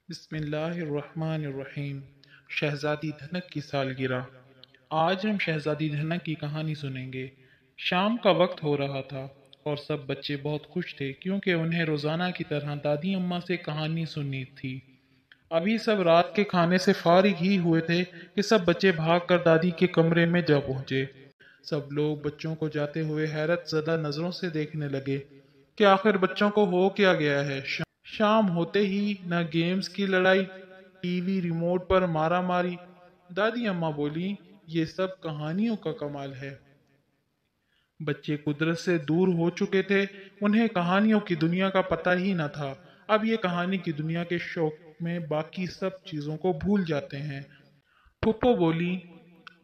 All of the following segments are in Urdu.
بسم اللہ الرحمن الرحیم۔ شہزادی دھنک کی سالگرہ۔ آج ہم شہزادی دھنک کی کہانی سنیں گے۔ شام کا وقت ہو رہا تھا اور سب بچے بہت خوش تھے کیونکہ انہیں روزانہ کی طرح دادی اماں سے کہانی سننی تھی۔ ابھی سب رات کے کھانے سے فارغ ہی ہوئے تھے کہ سب بچے بھاگ کر دادی کے کمرے میں جا پہنچے۔ سب لوگ بچوں کو جاتے ہوئے حیرت زدہ نظروں سے دیکھنے لگے کہ آخر بچوں کو ہو کیا گیا ہے۔ شام ہوتے ہی نہ گیمز کی لڑائی، ٹی وی ریموٹ پر مارا ماری۔ دادی اماں بولی، یہ سب کہانیوں کا کمال ہے۔ بچے قدرت سے دور ہو چکے تھے، انہیں کہانیوں کی دنیا کا پتہ ہی نہ تھا۔ اب یہ کہانی کی دنیا کے شوق میں باقی سب چیزوں کو بھول جاتے ہیں۔ پھپھو بولی،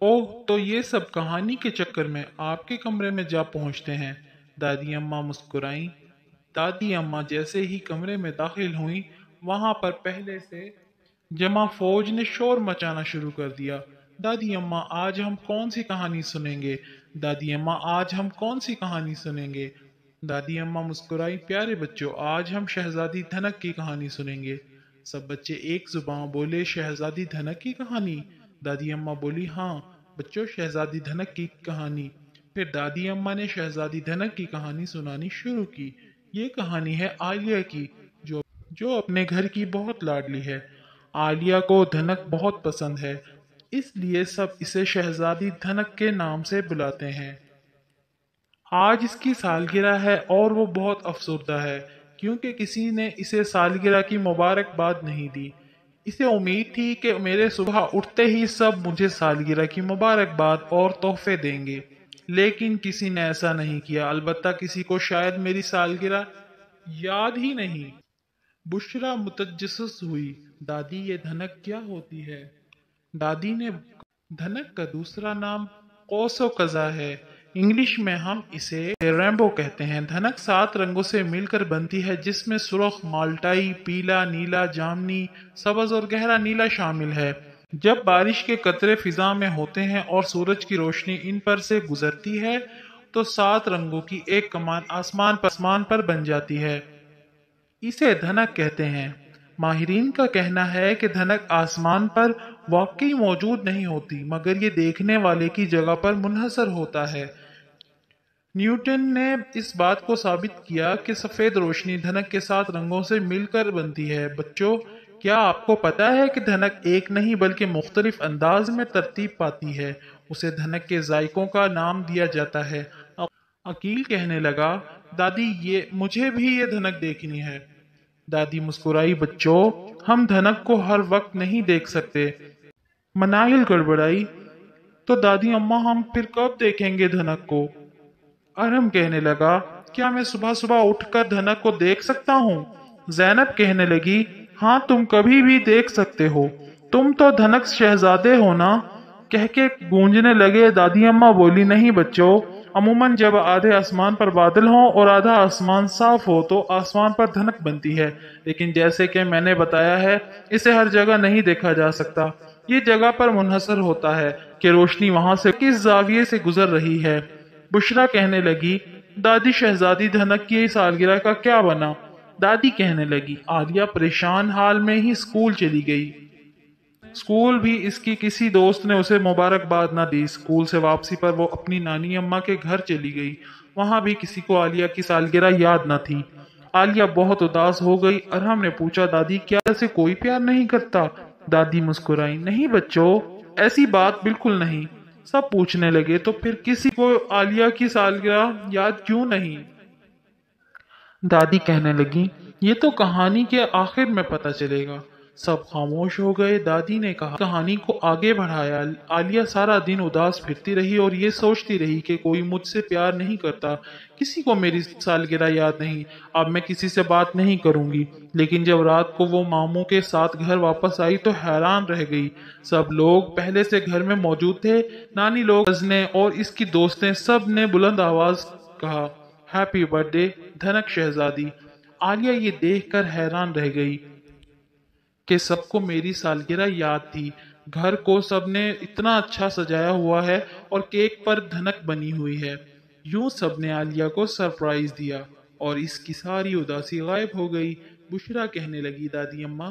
اوہ تو یہ سب کہانی کے چکر میں آپ کے کمرے میں جا پہنچتے ہیں۔ دادی اماں مسکرائیں۔ دادی اماں جیسے ہی کمرے میں داخل ہوئیں، وہاں پر پہلے سے جمع فوج نے شور مچانا شروع کر دیا۔ دادی اماں آج ہم کون سی کہانی سنیں گے؟ دادی اماں آج ہم کون سی کہانی سنیں گے؟ دادی اماں مسکرائی، پیارے بچوں آج ہم شہزادی دھنک کی کہانی سنیں گے۔ سب بچے ایک زبان بولے، شہزادی دھنک کی کہانی؟ دادی اماں بولی، ہاں بچوں شہزادی دھنک کی کہانی۔ پھر دادی اماں نے شہزادی دھنک کی کہانی سنانی شروع کی۔ یہ کہانی ہے عالیہ کی، جو اپنے گھر کی بہت لاڈلی ہے۔ عالیہ کو دھنک بہت پسند ہے، اس لیے سب اسے شہزادی دھنک کے نام سے بلاتے ہیں۔ آج اس کی سالگرہ ہے اور وہ بہت افسردہ ہے کیونکہ کسی نے اسے سالگرہ کی مبارکباد نہیں دی۔ اسے امید تھی کہ میرے صبح اٹھتے ہی سب مجھے سالگرہ کی مبارکباد اور تحفے دیں گے، لیکن کسی نے ایسا نہیں کیا۔ البتہ کسی کو شاید میری سالگرہ یاد ہی نہیں۔ بشرا متجسس ہوئی، دادی یہ دھنک کیا ہوتی ہے؟ دادی نے دھنک کا دوسرا نام قوس و قزح ہے۔ انگلش میں ہم اسے ریمبو کہتے ہیں۔ دھنک 7 رنگوں سے مل کر بنتی ہے جس میں سرخ، مالٹائی، پیلا، نیلا، جامنی، سبز اور گہرا نیلا شامل ہے۔ جب بارش کے قطرے فضا میں ہوتے ہیں اور سورج کی روشنی ان پر سے گزرتی ہے تو 7 رنگوں کی ایک کمان آسمان پر بن جاتی ہے۔ اسے دھنک کہتے ہیں۔ ماہرین کا کہنا ہے کہ دھنک آسمان پر واقعی موجود نہیں ہوتی مگر یہ دیکھنے والے کی جگہ پر منحصر ہوتا ہے۔ نیوٹن نے اس بات کو ثابت کیا کہ سفید روشنی دھنک کے 7 رنگوں سے مل کر بنتی ہے۔ بچوں کیا آپ کو پتا ہے کہ دھنک ایک نہیں بلکہ مختلف انداز میں ترتیب پاتی ہے؟ اسے دھنک کے ذائقوں کا نام دیا جاتا ہے۔ عقیل کہنے لگا، دادی مجھے بھی یہ دھنک دیکھنی ہے۔ دادی مسکرائی، بچوں ہم دھنک کو ہر وقت نہیں دیکھ سکتے۔ مناہل گڑبڑائی، تو دادی اماں ہم پھر کب دیکھیں گے دھنک کو؟ ارہم کہنے لگا، کیا میں صبح صبح اٹھ کر دھنک کو دیکھ سکتا ہوں؟ زینب کہنے لگی، ہاں تم کبھی بھی دیکھ سکتے ہو، تم تو دھنک شہزادے ہو نا؟ کہہ کے گونجنے لگے۔ دادی اماں بولی، نہیں بچوں، عموماً جب آدھے آسمان پر بادل ہوں اور آدھا آسمان صاف ہو تو آسمان پر دھنک بنتی ہے، لیکن جیسے کہ میں نے بتایا ہے اسے ہر جگہ نہیں دیکھا جا سکتا۔ یہ جگہ پر منحصر ہوتا ہے کہ روشنی وہاں سے کس زاویے سے گزر رہی ہے۔ بشرا کہنے لگی، دادی شہزادی دھنک کی سالگرہ کا کیا بنا؟ دادی کہنے لگی، عالیہ پریشان حال میں ہی اسکول چلی گئی۔ اسکول بھی اس کی کسی دوست نے اسے مبارکباد نہ دی۔ اسکول سے واپسی پر وہ اپنی نانی اماں کے گھر چلی گئی، وہاں بھی کسی کو عالیہ کی سالگرہ یاد نہ تھی۔ عالیہ بہت اداس ہو گئی۔ ارہم نے پوچھا، دادی کیا اسے کوئی پیار نہیں کرتا؟ دادی مسکرائی، نہیں بچوں ایسی بات بالکل نہیں۔ سب پوچھنے لگے، تو پھر کسی کو عالیہ کی سالگرہ یاد کیوں نہیں؟ دادی کہنے لگی، یہ تو کہانی کے آخر میں پتہ چلے گا۔ سب خاموش ہو گئے۔ دادی نے کہانی کو آگے بڑھایا۔ عالیہ سارا دن اداس پھرتی رہی اور یہ سوچتی رہی کہ کوئی مجھ سے پیار نہیں کرتا، کسی کو میری سالگرہ یاد نہیں، اب میں کسی سے بات نہیں کروں گی۔ لیکن جب رات کو وہ ماموں کے ساتھ گھر واپس آئی تو حیران رہ گئی۔ سب لوگ پہلے سے گھر میں موجود تھے، نانی لوگ، کزنیں اور اس کی دوستیں، سب نے بلند آواز کہا، ہیپی برتھ ڈے دھنک شہزادی۔ عالیہ یہ دیکھ کر حیران رہ گئی کہ سب کو میری سالگرہ یاد تھی۔ گھر کو سب نے اتنا اچھا سجایا ہوا ہے اور کیک پر دھنک بنی ہوئی ہے۔ یوں سب نے عالیہ کو سرپرائز دیا اور اس کی ساری اداسی غائب ہو گئی۔ بشرا کہنے لگی، دادی اماں